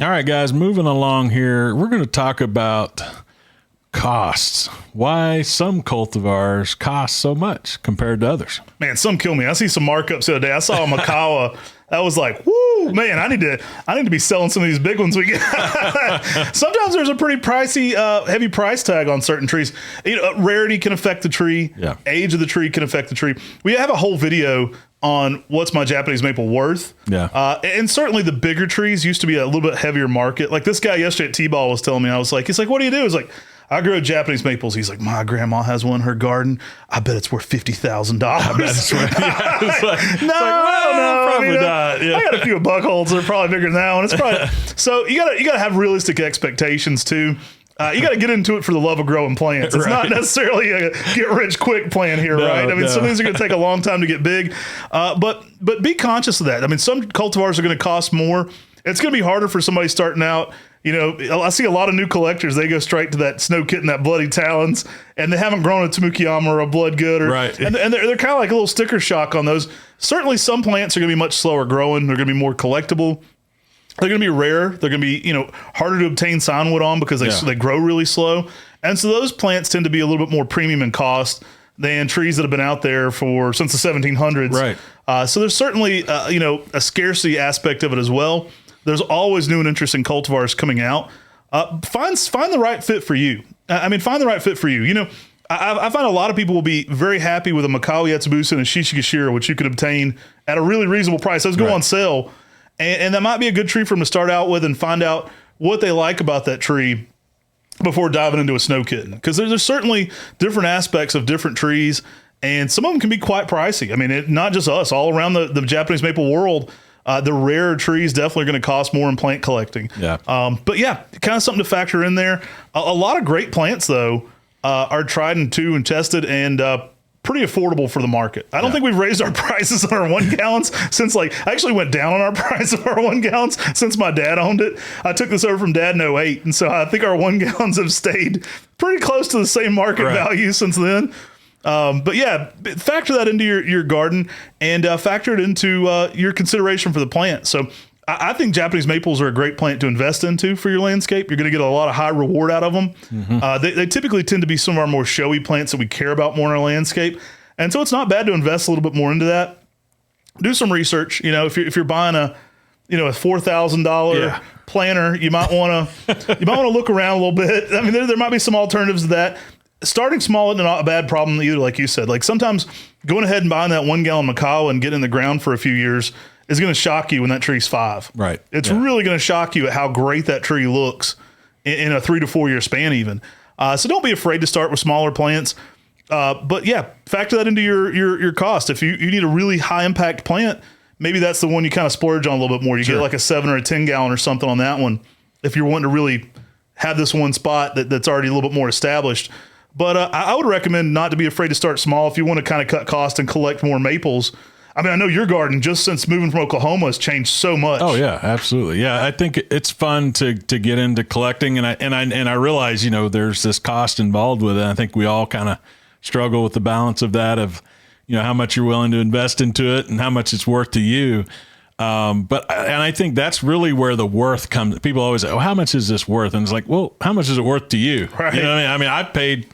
All right, guys, moving along here, we're going to talk about costs. Why some cultivars cost so much compared to others. Man, some kill me. I see some markups the other day. I saw a Macawa. I was like, woo, man, I need to be selling some of these big ones we get. Sometimes there's a pretty pricey, heavy price tag on certain trees. Rarity can affect the tree. Yeah. Age of the tree can affect the tree. We have a whole video on what's my Japanese maple worth. Yeah. And certainly the bigger trees used to be a little bit heavier market. Like this guy yesterday at T-Ball was telling me, he's like, what do you do? I was like, I grow Japanese maples. He's like, my grandma has one in her garden. I bet it's worth $50,000. That's right. Yeah, probably not. Yeah. I got a few buck holes that are probably bigger than that one. It's probably so you gotta have realistic expectations too. You got to get into it for the love of growing plants. It's not necessarily a get rich quick plan here, right? I mean, some of these are going to take a long time to get big, but be conscious of that. I mean, some cultivars are going to cost more. It's going to be harder for somebody starting out. I see a lot of new collectors. They go straight to that snow kitten, that bloody talons, and they haven't grown a Tamukiyama or a Bloodgood, right? And they're kind of like a little sticker shock on those. Certainly, some plants are going to be much slower growing. They're going to be more collectible. They're going to be rare. They're going to be, harder to obtain signwood on because they grow really slow. And so those plants tend to be a little bit more premium in cost than trees that have been out there since the 1700s. Right. So there's certainly, a scarcity aspect of it as well. There's always new and interesting cultivars coming out. Find the right fit for you. Find the right fit for you. I find a lot of people will be very happy with a Makawi Yatsubusa and a Shishigashira, which you can obtain at a really reasonable price. Those go on sale. And that might be a good tree for them to start out with and find out what they like about that tree before diving into a snow kitten. Because there's certainly different aspects of different trees, and some of them can be quite pricey. I mean, not just us, all around the Japanese maple world, the rare trees definitely going to cost more in plant collecting. Yeah. But yeah, kind of something to factor in there. A lot of great plants, though, are tried and true and tested and pretty affordable for the market. I don't think we've raised our prices on our 1 gallons since I actually went down on our price of our 1 gallons since my dad owned it. I took this over from dad in 08. And so I think our 1 gallons have stayed pretty close to the same market value since then. But yeah, factor that into your garden and factor it into your consideration for the plant. So I think Japanese maples are a great plant to invest into for your landscape. You're going to get a lot of high reward out of them. Mm-hmm. They typically tend to be some of our more showy plants that we care about more in our landscape. And so it's not bad to invest a little bit more into that. Do some research. If you're buying a $4,000 planter, you might want to look around a little bit. I mean, there might be some alternatives to that. Starting small isn't a bad problem either, like you said. Like sometimes going ahead and buying that 1 gallon Makawa and getting in the ground for a few years is going to shock you when that tree's 5. Right. It's really going to shock you at how great that tree looks in a 3 to 4 year span even. So don't be afraid to start with smaller plants. But yeah, factor that into your cost. If you need a really high impact plant, maybe that's the one you kind of splurge on a little bit more. You get like a 7 or a 10 gallon or something on that one if you're wanting to really have this one spot that's already a little bit more established. But I would recommend not to be afraid to start small if you want to kind of cut costs and collect more maples. I mean, I know your garden, just since moving from Oklahoma, has changed so much. Oh yeah, absolutely. Yeah, I think it's fun to get into collecting, and I realize there's this cost involved with it. I think we all kind of struggle with the balance of that, of how much you're willing to invest into it and how much it's worth to you. But I think that's really where the worth comes. People always say, "Oh, how much is this worth?" And it's like, well, how much is it worth to you? Right. You know what I mean? I mean, I paid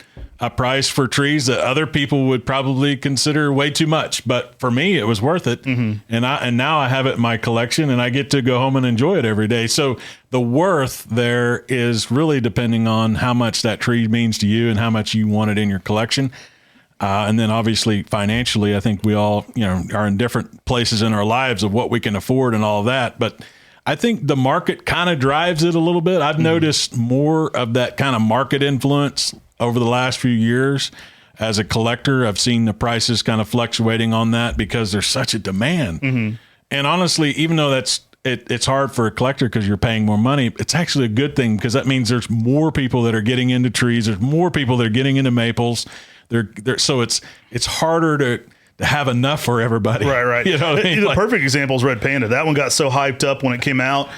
a price for trees that other people would probably consider way too much, but for me, it was worth it. Mm-hmm. And now I have it in my collection, and I get to go home and enjoy it every day. So the worth there is really depending on how much that tree means to you and how much you want it in your collection. And then obviously financially, I think we all, are in different places in our lives of what we can afford and all of that. But I think the market kind of drives it a little bit. I've noticed more of that kind of market influence over the last few years. As a collector, I've seen the prices kind of fluctuating on that because there's such a demand. Mm-hmm. And honestly, even though it's hard for a collector because you're paying more money, it's actually a good thing because that means there's more people that are getting into trees. There's more people that are getting into maples. So it's harder to have enough for everybody. Right. You know what I mean? The perfect example is Red Panda. That one got so hyped up when it came out.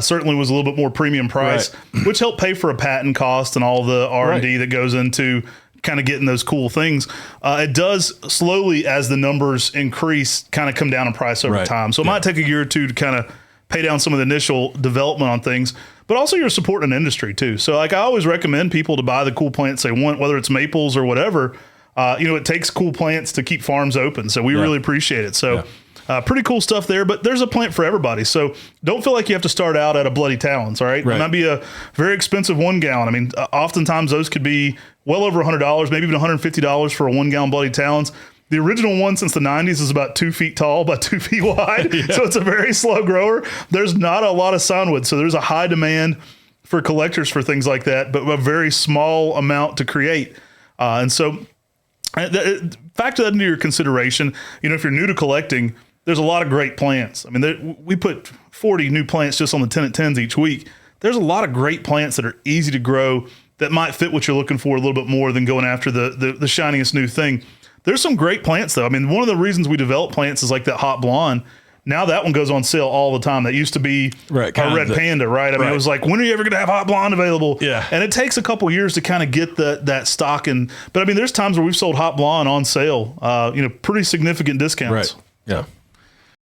Certainly was a little bit more premium price, which helped pay for a patent cost and all the R&D that goes into kind of getting those cool things. It does slowly, as the numbers increase, kind of come down in price over time. So it might take a year or two to kind of pay down some of the initial development on things, but also you're supporting an industry too. So like I always recommend people to buy the cool plants they want, whether it's maples or whatever. It takes cool plants to keep farms open. So we really appreciate it. So pretty cool stuff there, but there's a plant for everybody. So don't feel like you have to start out at a Bloody Talons, all right? It might be a very expensive 1 gallon. I mean, oftentimes those could be well over $100, maybe even $150 for a 1 gallon Bloody Talons. The original one since the 90s is about 2 feet tall, about 2 feet wide. So it's a very slow grower. There's not a lot of soundwood. So there's a high demand for collectors for things like that, but a very small amount to create. And so factor that into your consideration. If you're new to collecting, there's a lot of great plants. I mean, we put 40 new plants just on the 10 at 10s each week. There's a lot of great plants that are easy to grow that might fit what you're looking for a little bit more than going after the shiniest new thing. There's some great plants, though. I mean, one of the reasons we develop plants is like that hot blonde. Now that one goes on sale all the time. That used to be a red panda, right? I mean, it was like, when are you ever going to have hot blonde available? Yeah. And it takes a couple years to kind of get that stock. But I mean, there's times where we've sold hot blonde on sale, pretty significant discounts. Right. Yeah.